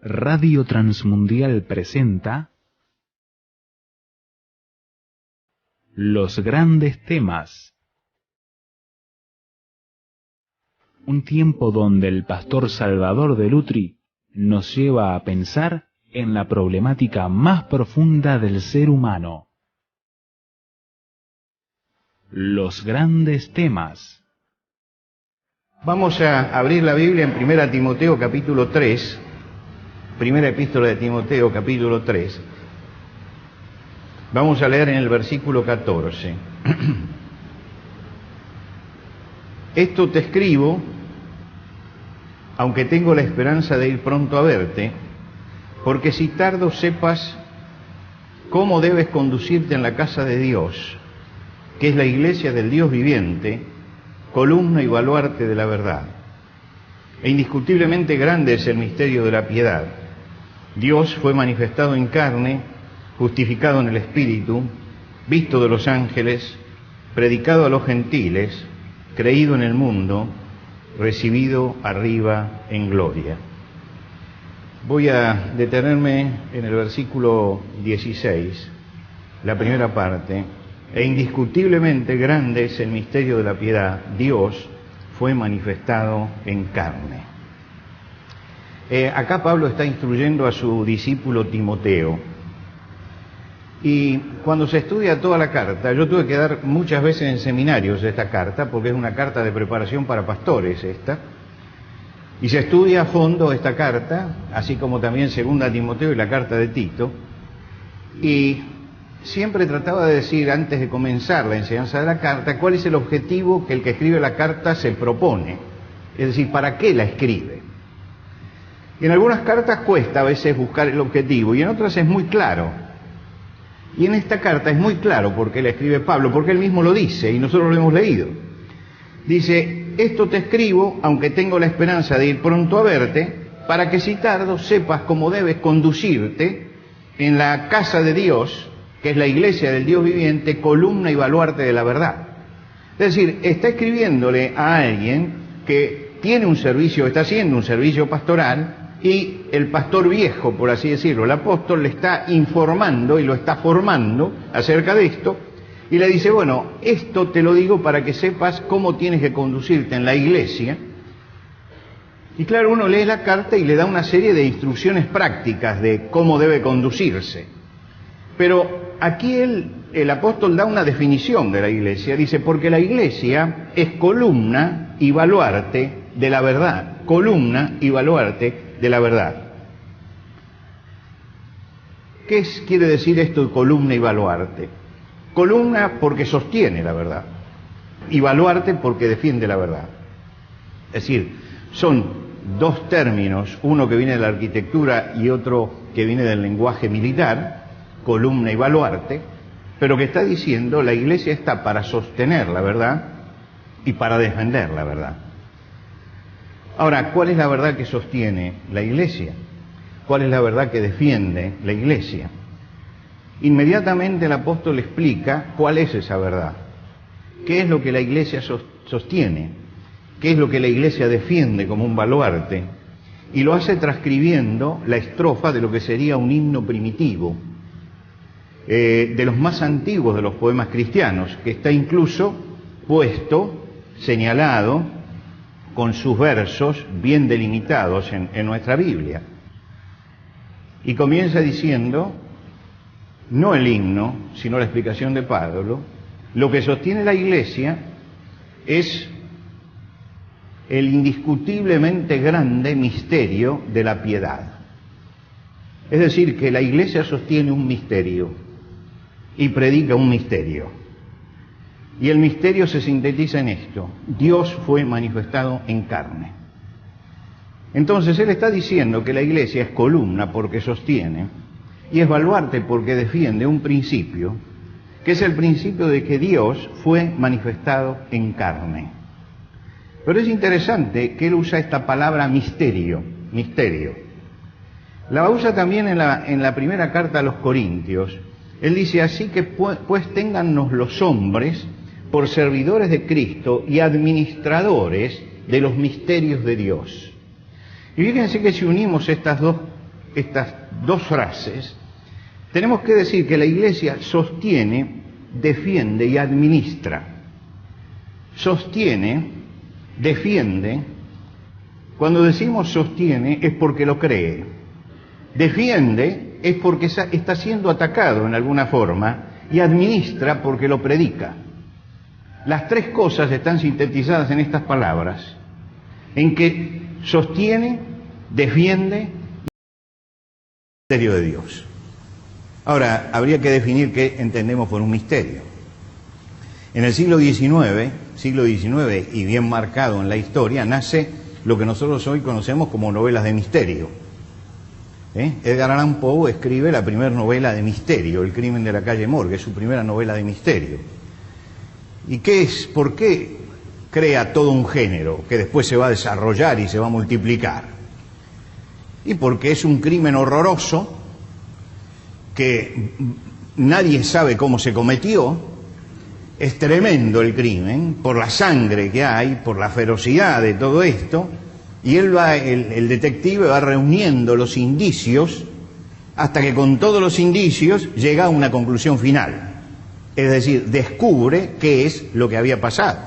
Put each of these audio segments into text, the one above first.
Radio Transmundial presenta Los Grandes Temas. Un tiempo donde el pastor Salvador de Lutri nos lleva a pensar en la problemática más profunda del ser humano. Los Grandes Temas. Vamos a abrir la Biblia en 1 Timoteo capítulo 3, primera epístola de Timoteo capítulo 3. Vamos a leer en el versículo 14. Esto te escribo, aunque tengo la esperanza de ir pronto a verte, porque si tardo sepas cómo debes conducirte en la casa de Dios, que es la iglesia del Dios viviente, columna y baluarte de la verdad. E indiscutiblemente grande es el misterio de la piedad. Dios fue manifestado en carne, justificado en el Espíritu, visto de los ángeles, predicado a los gentiles, creído en el mundo, recibido arriba en gloria. Voy a detenerme en el versículo 16, la primera parte. E indiscutiblemente grande es el misterio de la piedad. Dios fue manifestado en carne. Acá Pablo está instruyendo a su discípulo Timoteo. Y cuando se estudia toda la carta, yo tuve que dar muchas veces en seminarios esta carta, porque es una carta de preparación para pastores esta. Y se estudia a fondo esta carta, así como también 2 Timoteo y la carta de Tito. Y siempre trataba de decir, antes de comenzar la enseñanza de la carta, cuál es el objetivo que el que escribe la carta se propone. Es decir, ¿para qué la escribe? Y en algunas cartas cuesta a veces buscar el objetivo, y en otras es muy claro. Y en esta carta es muy claro por qué la escribe Pablo, porque él mismo lo dice, y nosotros lo hemos leído. Dice, esto te escribo, aunque tengo la esperanza de ir pronto a verte, para que si tardo sepas cómo debes conducirte en la casa de Dios, que es la iglesia del Dios viviente, columna y baluarte de la verdad. Es decir, está escribiéndole a alguien que tiene un servicio, está haciendo un servicio pastoral, y el pastor viejo, por así decirlo, el apóstol, le está informando y lo está formando acerca de esto, y le dice, bueno, esto te lo digo para que sepas cómo tienes que conducirte en la iglesia. Y claro, uno lee la carta y le da una serie de instrucciones prácticas de cómo debe conducirse. Pero aquí el apóstol da una definición de la iglesia, dice, porque la iglesia es columna y baluarte de la verdad, columna y baluarte de la verdad. ¿Qué quiere decir esto de columna y baluarte? Columna porque sostiene la verdad, y baluarte porque defiende la verdad. Es decir, son dos términos, uno que viene de la arquitectura y otro que viene del lenguaje militar, columna y baluarte, pero que está diciendo la iglesia está para sostener la verdad y para defender la verdad. Ahora, ¿cuál es la verdad que sostiene la iglesia? ¿Cuál es la verdad que defiende la iglesia? Inmediatamente el apóstol explica cuál es esa verdad. ¿Qué es lo que la iglesia sostiene? ¿Qué es lo que la iglesia defiende como un baluarte? Y lo hace transcribiendo la estrofa de lo que sería un himno primitivo, de los más antiguos de los poemas cristianos, que está incluso puesto, señalado, con sus versos bien delimitados en nuestra Biblia. Y comienza diciendo, no el himno, sino la explicación de Pablo, lo que sostiene la iglesia es el indiscutiblemente grande misterio de la piedad. Es decir, que la iglesia sostiene un misterio y predica un misterio. Y el misterio se sintetiza en esto: Dios fue manifestado en carne. Entonces él está diciendo que la iglesia es columna porque sostiene, y es baluarte porque defiende un principio, que es el principio de que Dios fue manifestado en carne. Pero es interesante que él usa esta palabra misterio. La usa también en la primera carta a los Corintios. Él dice, así que pues téngannos los hombres por servidores de Cristo y administradores de los misterios de Dios. Y fíjense que si unimos estas dos estas dos frases, tenemos que decir que la Iglesia sostiene, defiende y administra. Sostiene, defiende. Cuando decimos sostiene es porque lo cree. Defiende es porque está siendo atacado en alguna forma, y administra porque lo predica. Las tres cosas están sintetizadas en estas palabras, en que sostiene, defiende y el misterio de Dios. Ahora, habría que definir qué entendemos por un misterio. En el siglo XIX y bien marcado en la historia, nace lo que nosotros hoy conocemos como novelas de misterio. Edgar Allan Poe escribe la primera novela de misterio, El crimen de la calle Morgue, es su primera novela de misterio. ¿Y qué es? ¿Por qué crea todo un género que después se va a desarrollar y se va a multiplicar? Y porque es un crimen horroroso que nadie sabe cómo se cometió. Es tremendo el crimen, por la sangre que hay, por la ferocidad de todo esto, y el detective va reuniendo los indicios hasta que con todos los indicios llega a una conclusión final. Es decir, descubre qué es lo que había pasado.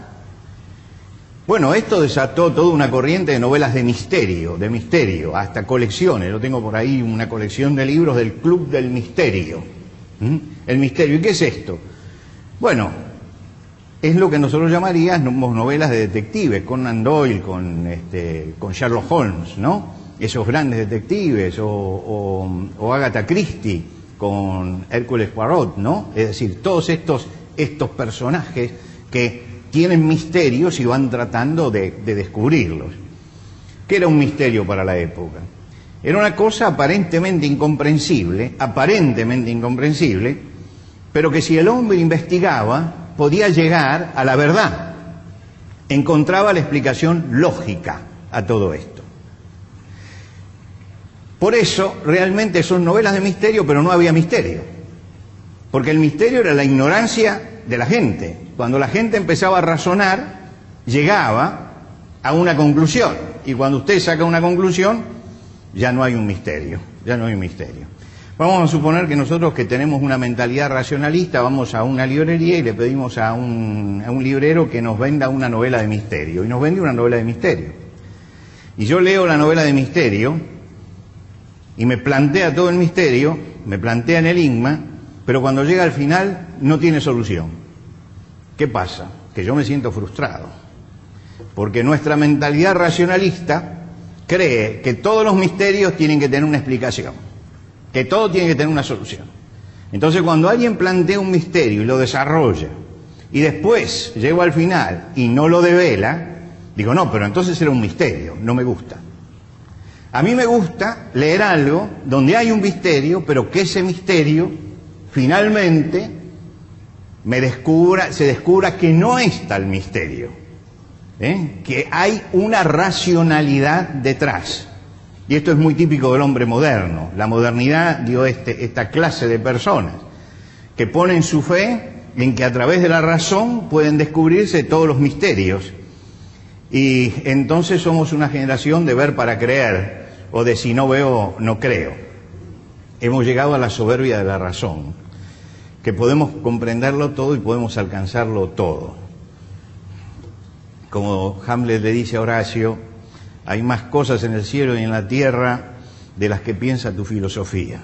Bueno, esto desató toda una corriente de novelas de misterio, hasta colecciones. Yo tengo por ahí una colección de libros del Club del Misterio. El misterio. ¿Y qué es esto? Bueno, es lo que nosotros llamaríamos novelas de detectives, Conan Doyle con Sherlock Holmes, ¿no? Esos grandes detectives, o Agatha Christie con Hércules Poirot, ¿no? Es decir, todos estos personajes que tienen misterios y van tratando de descubrirlos. ¿Qué era un misterio para la época? Era una cosa aparentemente incomprensible, pero que si el hombre investigaba, podía llegar a la verdad, encontraba la explicación lógica a todo esto. Por eso realmente son novelas de misterio, pero no había misterio, porque el misterio era la ignorancia de la gente. Cuando la gente empezaba a razonar, llegaba a una conclusión, y cuando usted saca una conclusión, ya no hay un misterio, Vamos a suponer que nosotros, que tenemos una mentalidad racionalista, vamos a una librería y le pedimos a un librero que nos venda una novela de misterio, y nos vende una novela de misterio. Y yo leo la novela de misterio y me plantea todo el misterio, me plantea el enigma, pero cuando llega al final no tiene solución. ¿Qué pasa? Que yo me siento frustrado, porque nuestra mentalidad racionalista cree que todos los misterios tienen que tener una explicación, que todo tiene que tener una solución. Entonces, cuando alguien plantea un misterio y lo desarrolla, y después llego al final y no lo devela, digo, no, pero entonces era un misterio, no me gusta. A mí me gusta leer algo donde hay un misterio, pero que ese misterio finalmente se descubra que no es tal misterio, que hay una racionalidad detrás. Y esto es muy típico del hombre moderno. La modernidad dio esta clase de personas que ponen su fe en que a través de la razón pueden descubrirse todos los misterios. Y entonces somos una generación de ver para creer, o de si no veo, no creo. Hemos llegado a la soberbia de la razón, que podemos comprenderlo todo y podemos alcanzarlo todo. Como Hamlet le dice a Horacio, hay más cosas en el cielo y en la tierra de las que piensa tu filosofía.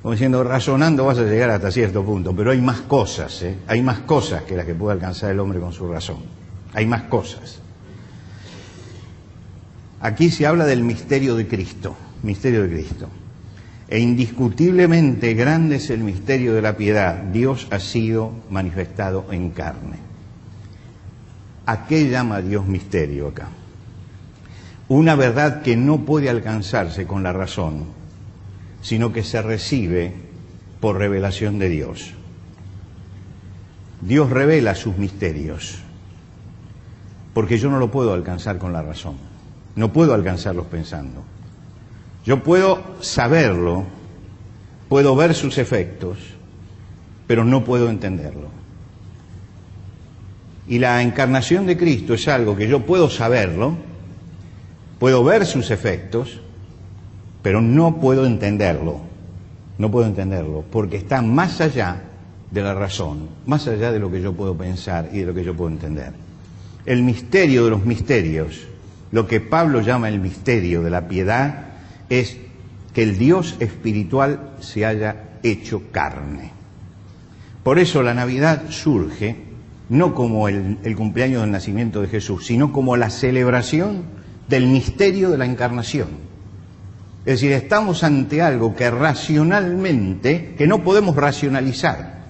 Como diciendo, razonando vas a llegar hasta cierto punto, pero hay más cosas, hay más cosas que las que puede alcanzar el hombre con su razón. Hay más cosas. Aquí se habla del misterio de Cristo, E indiscutiblemente grande es el misterio de la piedad. Dios ha sido manifestado en carne. ¿A qué llama Dios misterio acá? Una verdad que no puede alcanzarse con la razón, sino que se recibe por revelación de Dios. Dios revela sus misterios, porque yo no lo puedo alcanzar con la razón, no puedo alcanzarlos pensando. Yo puedo saberlo, puedo ver sus efectos, pero no puedo entenderlo. Y la encarnación de Cristo es algo que yo puedo saberlo, puedo ver sus efectos, pero no puedo entenderlo, porque está más allá de la razón, más allá de lo que yo puedo pensar y de lo que yo puedo entender. El misterio de los misterios, lo que Pablo llama el misterio de la piedad, es que el Dios espiritual se haya hecho carne. Por eso la Navidad surge no como el cumpleaños del nacimiento de Jesús, sino como la celebración del misterio de la encarnación. Es decir, estamos ante algo que racionalmente, que no podemos racionalizar,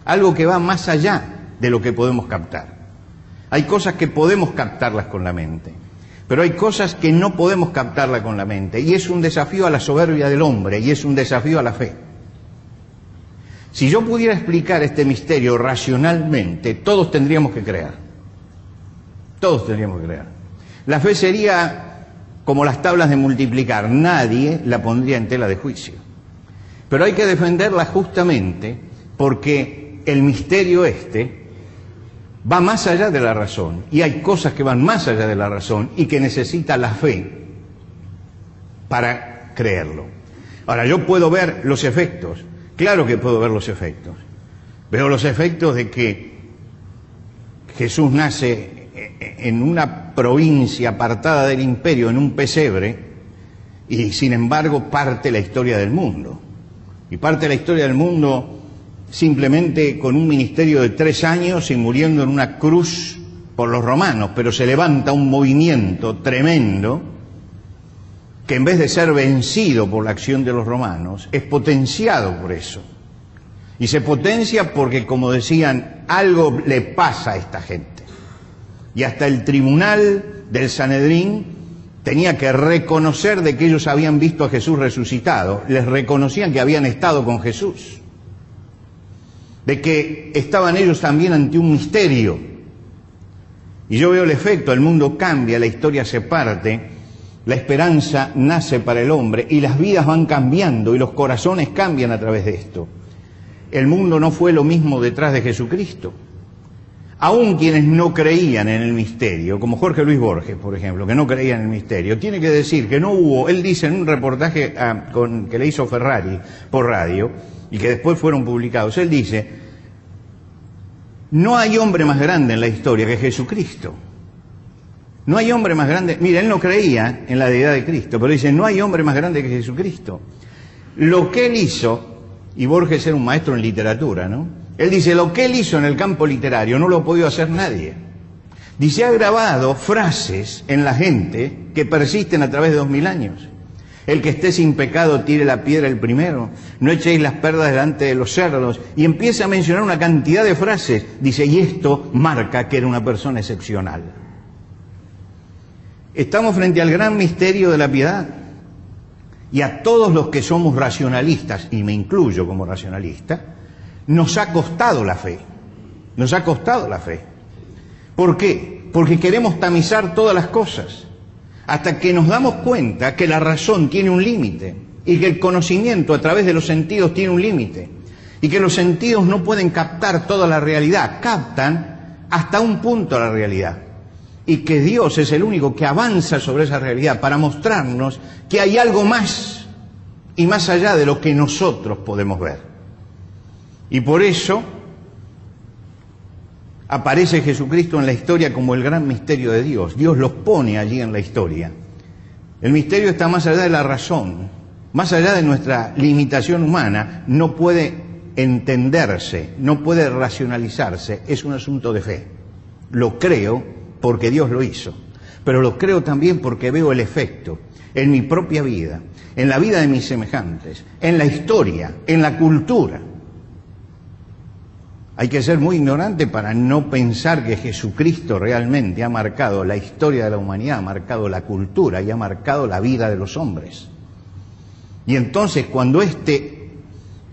algo que va más allá de lo que podemos captar. Hay cosas que podemos captarlas con la mente, pero hay cosas que no podemos captarlas con la mente, y es un desafío a la soberbia del hombre, y es un desafío a la fe. Si yo pudiera explicar este misterio racionalmente, todos tendríamos que creer. Todos tendríamos que creer. La fe sería como las tablas de multiplicar, nadie la pondría en tela de juicio. Pero hay que defenderla justamente porque el misterio va más allá de la razón, y hay cosas que van más allá de la razón y que necesita la fe para creerlo. Ahora, yo puedo ver los efectos, claro que puedo ver los efectos. Veo los efectos de que Jesús nace en una provincia apartada del imperio, en un pesebre, y sin embargo parte la historia del mundo. Y parte la historia del mundo simplemente con un ministerio de 3 años y muriendo en una cruz por los romanos, pero se levanta un movimiento tremendo que en vez de ser vencido por la acción de los romanos, es potenciado por eso. Y se potencia porque, como decían, algo le pasa a esta gente. Y hasta el tribunal del Sanedrín tenía que reconocer de que ellos habían visto a Jesús resucitado. Les reconocían que habían estado con Jesús, de que estaban ellos también ante un misterio. Y yo veo el efecto, el mundo cambia, la historia se parte, la esperanza nace para el hombre y las vidas van cambiando y los corazones cambian a través de esto. El mundo no fue lo mismo detrás de Jesucristo. Aún quienes no creían en el misterio, como Jorge Luis Borges, por ejemplo, que no creían en el misterio, tiene que decir que no hubo, él dice en un reportaje que le hizo Ferrari por radio, y que después fueron publicados, él dice, no hay hombre más grande en la historia que Jesucristo. No hay hombre más grande, mira, él no creía en la deidad de Cristo, pero dice, no hay hombre más grande que Jesucristo. Lo que él hizo, y Borges era un maestro en literatura, ¿no? Él dice, lo que él hizo en el campo literario no lo ha podido hacer nadie. Dice, ha grabado frases en la gente que persisten a través de 2000 años. El que esté sin pecado tire la piedra el primero, no echéis las perlas delante de los cerdos, y empieza a mencionar una cantidad de frases. Dice, y esto marca que era una persona excepcional. Estamos frente al gran misterio de la piedad, y a todos los que somos racionalistas, y me incluyo como racionalista, nos ha costado la fe, nos ha costado la fe. ¿Por qué? Porque queremos tamizar todas las cosas, hasta que nos damos cuenta que la razón tiene un límite, y que el conocimiento a través de los sentidos tiene un límite, y que los sentidos no pueden captar toda la realidad, captan hasta un punto la realidad, y que Dios es el único que avanza sobre esa realidad para mostrarnos que hay algo más, y más allá de lo que nosotros podemos ver. Y por eso aparece Jesucristo en la historia como el gran misterio de Dios. Dios los pone allí en la historia. El misterio está más allá de la razón, más allá de nuestra limitación humana, no puede entenderse, no puede racionalizarse, es un asunto de fe. Lo creo porque Dios lo hizo, pero lo creo también porque veo el efecto en mi propia vida, en la vida de mis semejantes, en la historia, en la cultura. Hay que ser muy ignorante para no pensar que Jesucristo realmente ha marcado la historia de la humanidad, ha marcado la cultura y ha marcado la vida de los hombres. Y entonces cuando este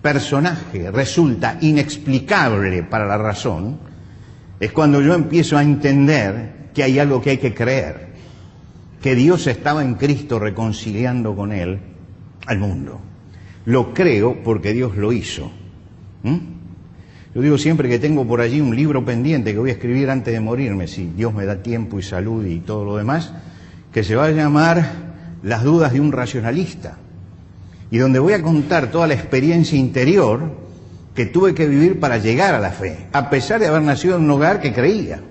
personaje resulta inexplicable para la razón, es cuando yo empiezo a entender que hay algo que hay que creer, que Dios estaba en Cristo reconciliando con Él al mundo. Lo creo porque Dios lo hizo. Yo digo siempre que tengo por allí un libro pendiente que voy a escribir antes de morirme, si Dios me da tiempo y salud y todo lo demás, que se va a llamar Las dudas de un racionalista. y donde voy a contar toda la experiencia interior que tuve que vivir para llegar a la fe, a pesar de haber nacido en un hogar que creía.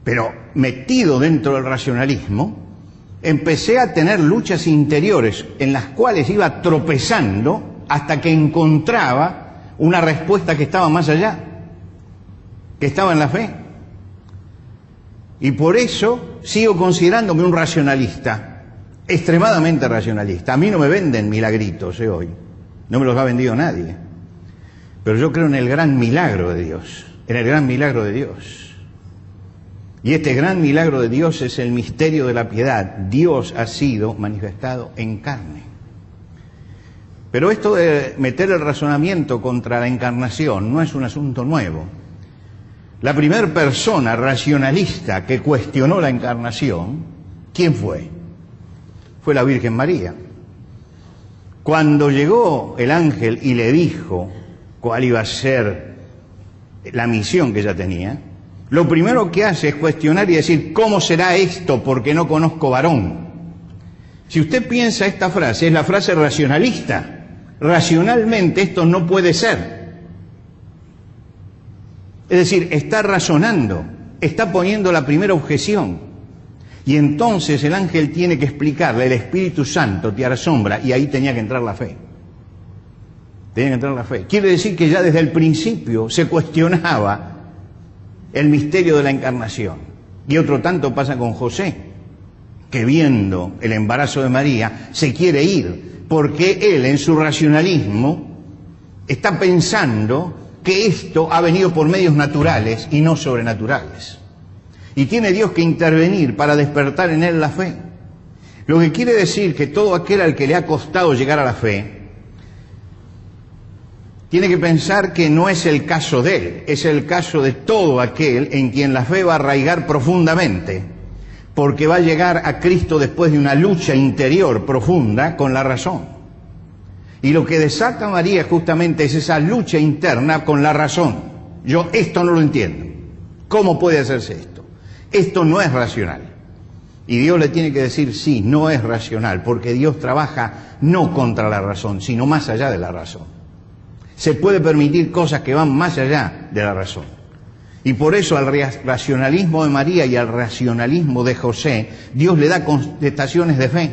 Pero metido dentro del racionalismo, empecé a tener luchas interiores en las cuales iba tropezando hasta que encontraba una respuesta que estaba más allá, que estaba en la fe. Y por eso sigo considerándome un racionalista, extremadamente racionalista. A mí no me venden milagritos hoy, no me los ha vendido nadie. Pero yo creo en el gran milagro de Dios, en el gran milagro de Dios. Y este gran milagro de Dios es el misterio de la piedad. Dios ha sido manifestado en carne. Pero esto de meter el razonamiento contra la encarnación no es un asunto nuevo. La primera persona racionalista que cuestionó la encarnación, ¿quién fue? Fue la Virgen María. Cuando llegó el ángel y le dijo cuál iba a ser la misión que ella tenía, lo primero que hace es cuestionar y decir, ¿cómo será esto? Porque no conozco varón. Si usted piensa esta frase, es la frase racionalista. Racionalmente esto no puede ser. Es decir, está razonando, está poniendo la primera objeción. Y entonces el ángel tiene que explicarle, el Espíritu Santo te asombra, y ahí tenía que entrar la fe. Tenía que entrar la fe. Quiere decir que ya desde el principio se cuestionaba el misterio de la encarnación. Y otro tanto pasa con José, que viendo el embarazo de María se quiere ir, porque él en su racionalismo está pensando que esto ha venido por medios naturales y no sobrenaturales. Y tiene Dios que intervenir para despertar en él la fe. Lo que quiere decir que todo aquel al que le ha costado llegar a la fe tiene que pensar que no es el caso de él, es el caso de todo aquel en quien la fe va a arraigar profundamente, porque va a llegar a Cristo después de una lucha interior profunda con la razón. Y lo que desata a María justamente es esa lucha interna con la razón. Yo esto no lo entiendo. ¿Cómo puede hacerse esto? Esto no es racional. Y Dios le tiene que decir, sí, no es racional, porque Dios trabaja no contra la razón, sino más allá de la razón. Se puede permitir cosas que van más allá de la razón. Y por eso al racionalismo de María y al racionalismo de José, Dios le da contestaciones de fe.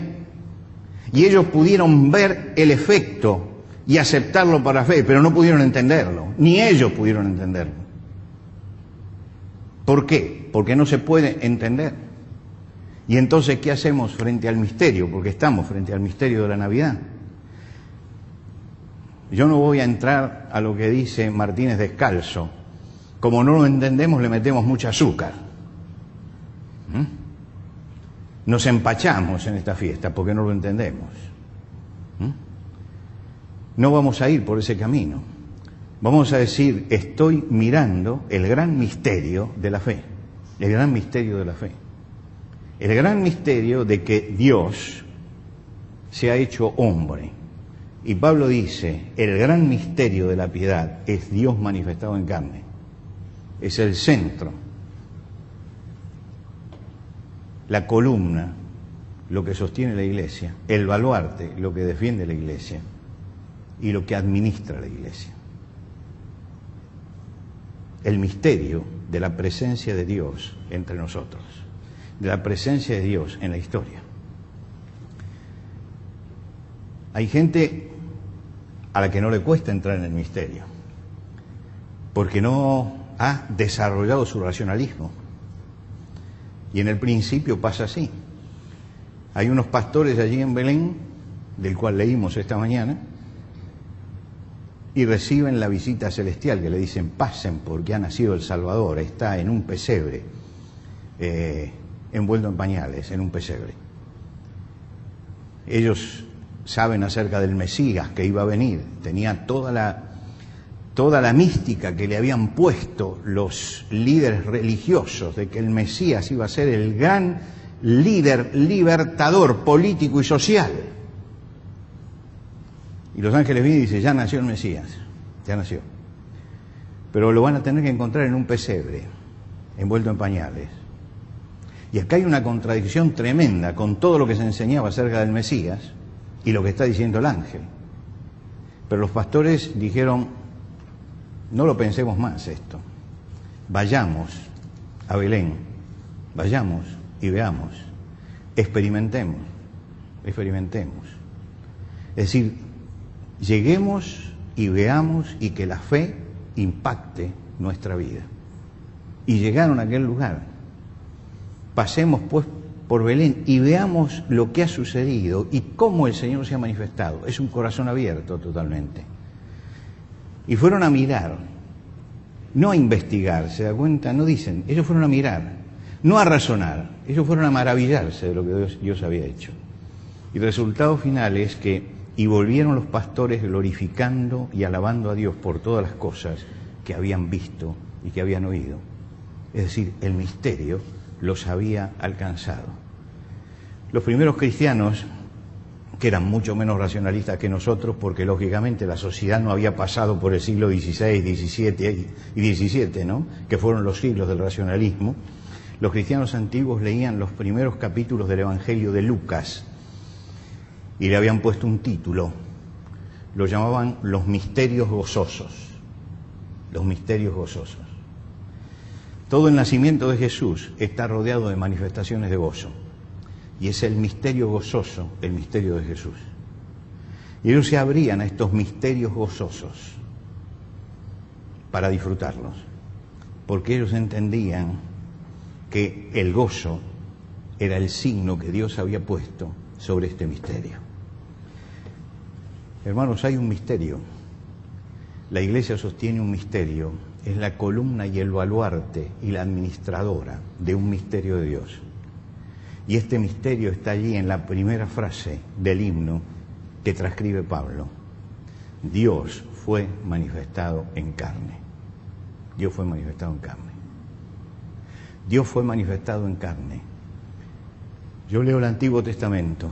Y ellos pudieron ver el efecto y aceptarlo para fe, pero no pudieron entenderlo, ni ellos pudieron entenderlo. ¿Por qué? Porque no se puede entender. Y entonces, ¿qué hacemos frente al misterio? Porque estamos frente al misterio de la Navidad. Yo no voy a entrar a lo que dice Martínez Descalzo. Como no lo entendemos, le metemos mucho azúcar. Nos empachamos en esta fiesta porque no lo entendemos. No vamos a ir por ese camino. Vamos a decir, estoy mirando el gran misterio de la fe. El gran misterio de la fe. El gran misterio de que Dios se ha hecho hombre. Y Pablo dice, el gran misterio de la piedad es Dios manifestado en carne. Es el centro, la columna, lo que sostiene la Iglesia, el baluarte, lo que defiende la Iglesia y lo que administra la Iglesia. El misterio de la presencia de Dios entre nosotros, de la presencia de Dios en la historia. Hay gente a la que no le cuesta entrar en el misterio, porque no ha desarrollado su racionalismo. Y en el principio pasa así. Hay unos pastores allí en Belén, del cual leímos esta mañana, y reciben la visita celestial, que le dicen, pasen porque ha nacido el Salvador, está en un pesebre, envuelto en pañales, en un pesebre. Ellos saben acerca del Mesías que iba a venir, tenía toda la mística que le habían puesto los líderes religiosos de que el Mesías iba a ser el gran líder libertador político y social. Y los ángeles vienen y dicen, ya nació el Mesías, ya nació. Pero lo van a tener que encontrar en un pesebre, envuelto en pañales. Y acá hay una contradicción tremenda con todo lo que se enseñaba acerca del Mesías y lo que está diciendo el ángel. Pero los pastores dijeron, no lo pensemos más esto, vayamos a Belén, vayamos y veamos, experimentemos. Es decir, lleguemos y veamos y que la fe impacte nuestra vida. Y llegaron a aquel lugar. Pasemos pues por Belén y veamos lo que ha sucedido y cómo el Señor se ha manifestado. Es un corazón abierto totalmente. Y fueron a mirar, no a investigar, ¿se da cuenta? No dicen, ellos fueron a mirar, no a razonar, ellos fueron a maravillarse de lo que Dios había hecho. Y el resultado final es que, y volvieron los pastores glorificando y alabando a Dios por todas las cosas que habían visto y que habían oído. Es decir, el misterio los había alcanzado. Los primeros cristianos, que eran mucho menos racionalistas que nosotros, porque lógicamente la sociedad no había pasado por el siglo XVI, XVII y XVII, ¿no?, que fueron los siglos del racionalismo, los cristianos antiguos leían los primeros capítulos del Evangelio de Lucas y le habían puesto un título, lo llamaban los misterios gozosos, los misterios gozosos. Todo el nacimiento de Jesús está rodeado de manifestaciones de gozo. Y es el misterio gozoso, el misterio de Jesús. Y ellos se abrían a estos misterios gozosos para disfrutarlos. Porque ellos entendían que el gozo era el signo que Dios había puesto sobre este misterio. Hermanos, hay un misterio. La Iglesia sostiene un misterio. Es la columna y el baluarte y la administradora de un misterio de Dios. Y este misterio está allí en la primera frase del himno que transcribe Pablo. Dios fue manifestado en carne. Dios fue manifestado en carne. Dios fue manifestado en carne. Yo leo el Antiguo Testamento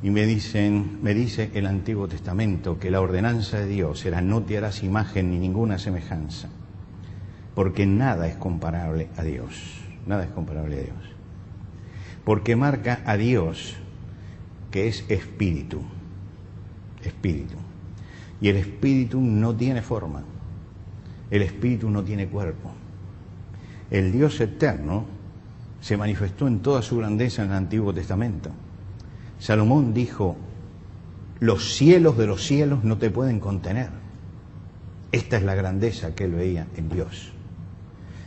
y me dice el Antiguo Testamento que la ordenanza de Dios era no te harás imagen ni ninguna semejanza, porque nada es comparable a Dios. Nada es comparable a Dios. Porque marca a Dios que es espíritu. Espíritu. Y el espíritu no tiene forma. El espíritu no tiene cuerpo. El Dios eterno se manifestó en toda su grandeza en el Antiguo Testamento. Salomón dijo, los cielos de los cielos no te pueden contener. Esta es la grandeza que él veía en Dios.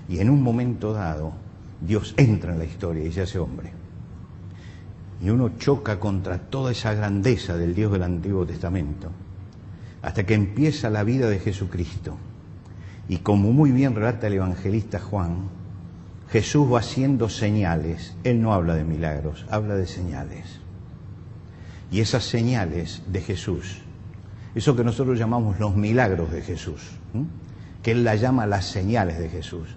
Y en un momento dado, Dios entra en la historia y se hace hombre. Y uno choca contra toda esa grandeza del Dios del Antiguo Testamento, hasta que empieza la vida de Jesucristo. Y como muy bien relata el evangelista Juan, Jesús va haciendo señales. Él no habla de milagros, habla de señales. Y esas señales de Jesús, eso que nosotros llamamos los milagros de Jesús, que él la llama las señales de Jesús,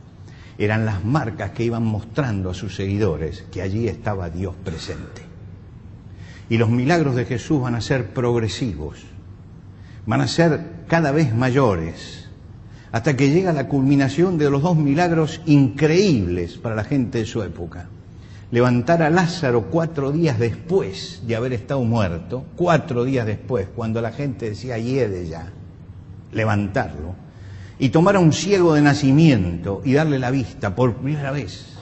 eran las marcas que iban mostrando a sus seguidores que allí estaba Dios presente. Y los milagros de Jesús van a ser progresivos, van a ser cada vez mayores, hasta que llega la culminación de los dos milagros increíbles para la gente de su época. Levantar a Lázaro 4 días después de haber estado muerto, 4 días después, cuando la gente decía hiede ya, levantarlo, y tomar a un ciego de nacimiento y darle la vista por primera vez,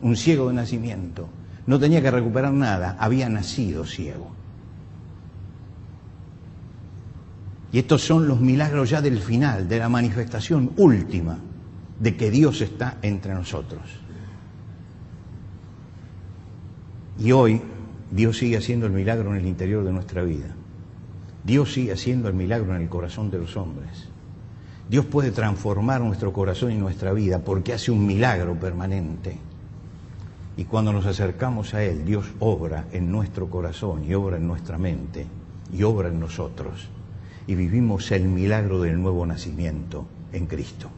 un ciego de nacimiento. No tenía que recuperar nada, había nacido ciego. Y estos son los milagros ya del final, de la manifestación última de que Dios está entre nosotros. Y hoy Dios sigue haciendo el milagro en el interior de nuestra vida. Dios sigue haciendo el milagro en el corazón de los hombres. Dios puede transformar nuestro corazón y nuestra vida porque hace un milagro permanente. Y cuando nos acercamos a Él, Dios obra en nuestro corazón y obra en nuestra mente y obra en nosotros. Y vivimos el milagro del nuevo nacimiento en Cristo.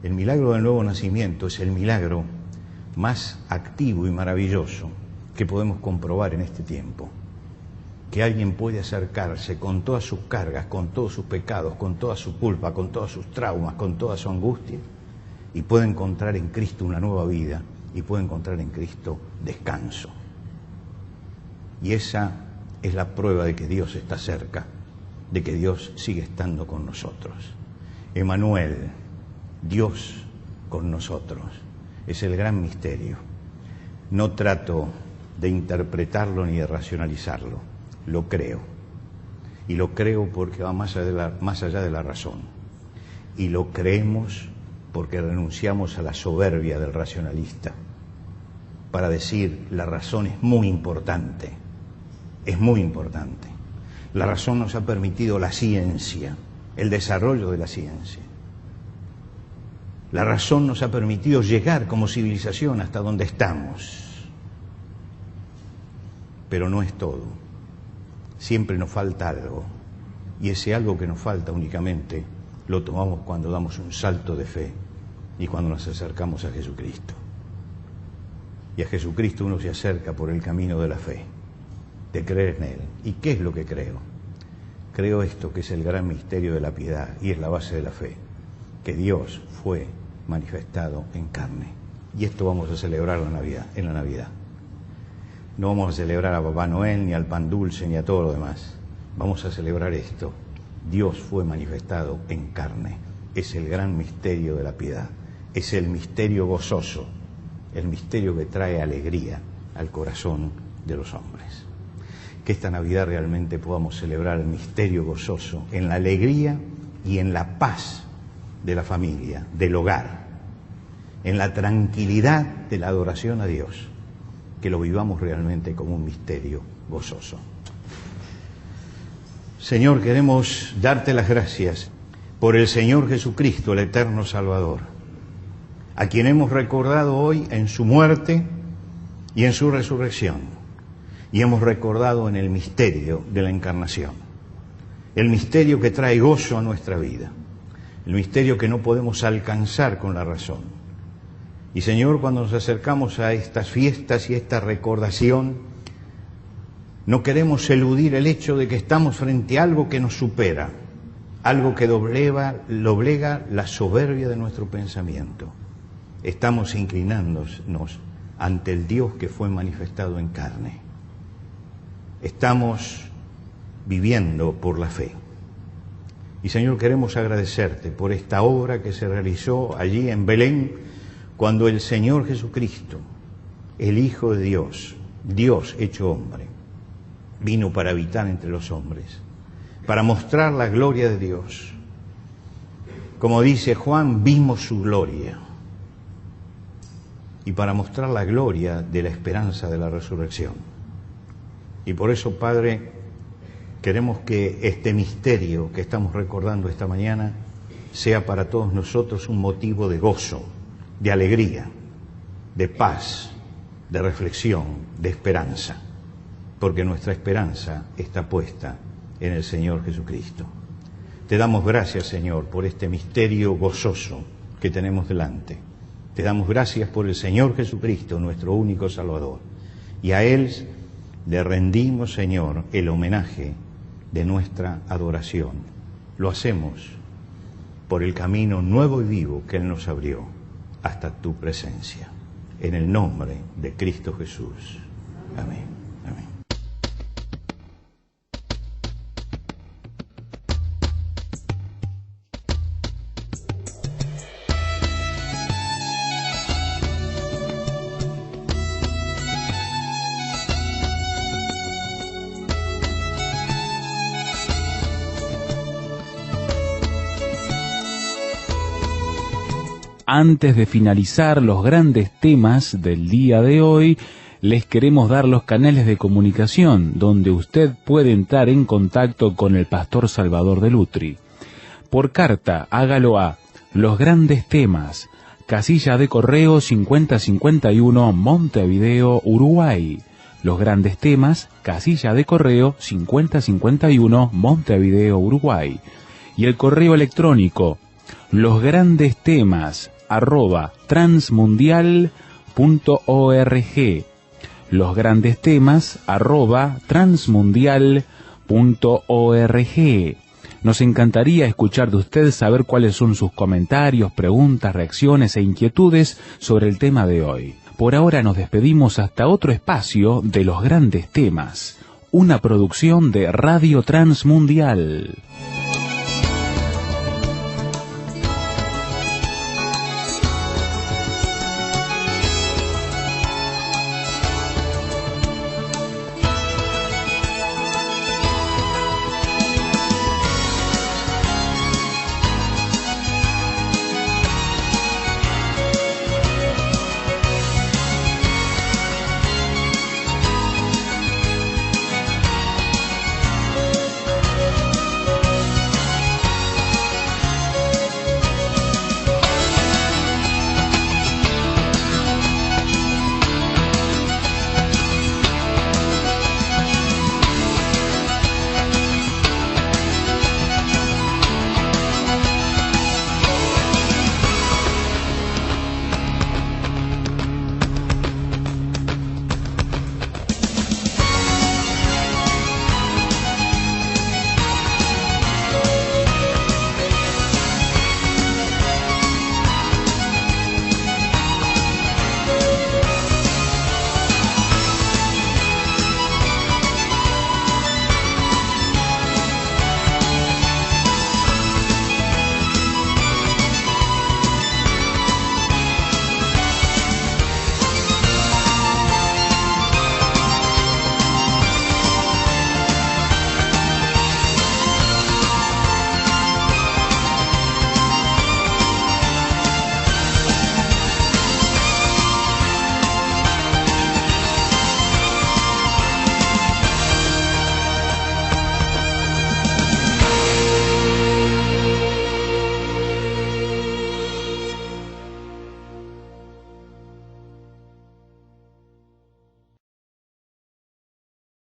El milagro del nuevo nacimiento es el milagro más activo y maravilloso que podemos comprobar en este tiempo. Que alguien puede acercarse con todas sus cargas, con todos sus pecados, con toda su culpa, con todos sus traumas, con toda su angustia, y puede encontrar en Cristo una nueva vida y puede encontrar en Cristo descanso. Y esa es la prueba de que Dios está cerca, de que Dios sigue estando con nosotros. Emmanuel, Dios con nosotros, es el gran misterio. No trato de interpretarlo ni de racionalizarlo, lo creo. Y lo creo porque va más allá de la razón. Y lo creemos porque renunciamos a la soberbia del racionalista para decir la razón es muy importante, es muy importante. La razón nos ha permitido la ciencia, el desarrollo de la ciencia. La razón nos ha permitido llegar como civilización hasta donde estamos. Pero no es todo. Siempre nos falta algo. Y ese algo que nos falta únicamente lo tomamos cuando damos un salto de fe y cuando nos acercamos a Jesucristo. Y a Jesucristo uno se acerca por el camino de la fe, de creer en Él. ¿Y qué es lo que creo? Creo esto, que es el gran misterio de la piedad y es la base de la fe, que Dios fue manifestado en carne. Y esto vamos a celebrar en la Navidad. No vamos a celebrar a Papá Noel, ni al pan dulce, ni a todo lo demás. Vamos a celebrar esto. Dios fue manifestado en carne. Es el gran misterio de la piedad. Es el misterio gozoso, el misterio que trae alegría al corazón de los hombres. Que esta Navidad realmente podamos celebrar el misterio gozoso en la alegría y en la paz de la familia, del hogar, en la tranquilidad de la adoración a Dios, que lo vivamos realmente como un misterio gozoso. Señor, queremos darte las gracias por el Señor Jesucristo, el eterno Salvador, a quien hemos recordado hoy en su muerte y en su resurrección, y hemos recordado en el misterio de la encarnación, el misterio que trae gozo a nuestra vida, el misterio que no podemos alcanzar con la razón. Y Señor, cuando nos acercamos a estas fiestas y esta recordación, no queremos eludir el hecho de que estamos frente a algo que nos supera, algo que doblega la soberbia de nuestro pensamiento. Estamos inclinándonos ante el Dios que fue manifestado en carne. Estamos viviendo por la fe. Y Señor, queremos agradecerte por esta obra que se realizó allí en Belén, cuando el Señor Jesucristo, el Hijo de Dios, Dios hecho hombre, vino para habitar entre los hombres, para mostrar la gloria de Dios. Como dice Juan, vimos su gloria. Y para mostrar la gloria de la esperanza de la resurrección. Y por eso, Padre, queremos que este misterio que estamos recordando esta mañana sea para todos nosotros un motivo de gozo, de alegría, de paz, de reflexión, de esperanza, porque nuestra esperanza está puesta en el Señor Jesucristo. Te damos gracias, Señor, por este misterio gozoso que tenemos delante. Te damos gracias por el Señor Jesucristo, nuestro único Salvador. Y a Él le rendimos, Señor, el homenaje de nuestra adoración. Lo hacemos por el camino nuevo y vivo que Él nos abrió hasta tu presencia. En el nombre de Cristo Jesús. Amén. Amén. Antes de finalizar los grandes temas del día de hoy, les queremos dar los canales de comunicación donde usted puede entrar en contacto con el pastor Salvador de Lutri. Por carta, hágalo a Los Grandes Temas, casilla de correo 5051, Montevideo, Uruguay. Los Grandes Temas, casilla de correo 5051, Montevideo, Uruguay. Y el correo electrónico losgrandestemas@transmundial.org. losgrandestemas@transmundial.org. Nos encantaría escuchar de usted, saber cuáles son sus comentarios, preguntas, reacciones e inquietudes sobre el tema de hoy. Por ahora nos despedimos hasta otro espacio de los grandes temas, una producción de Radio Transmundial.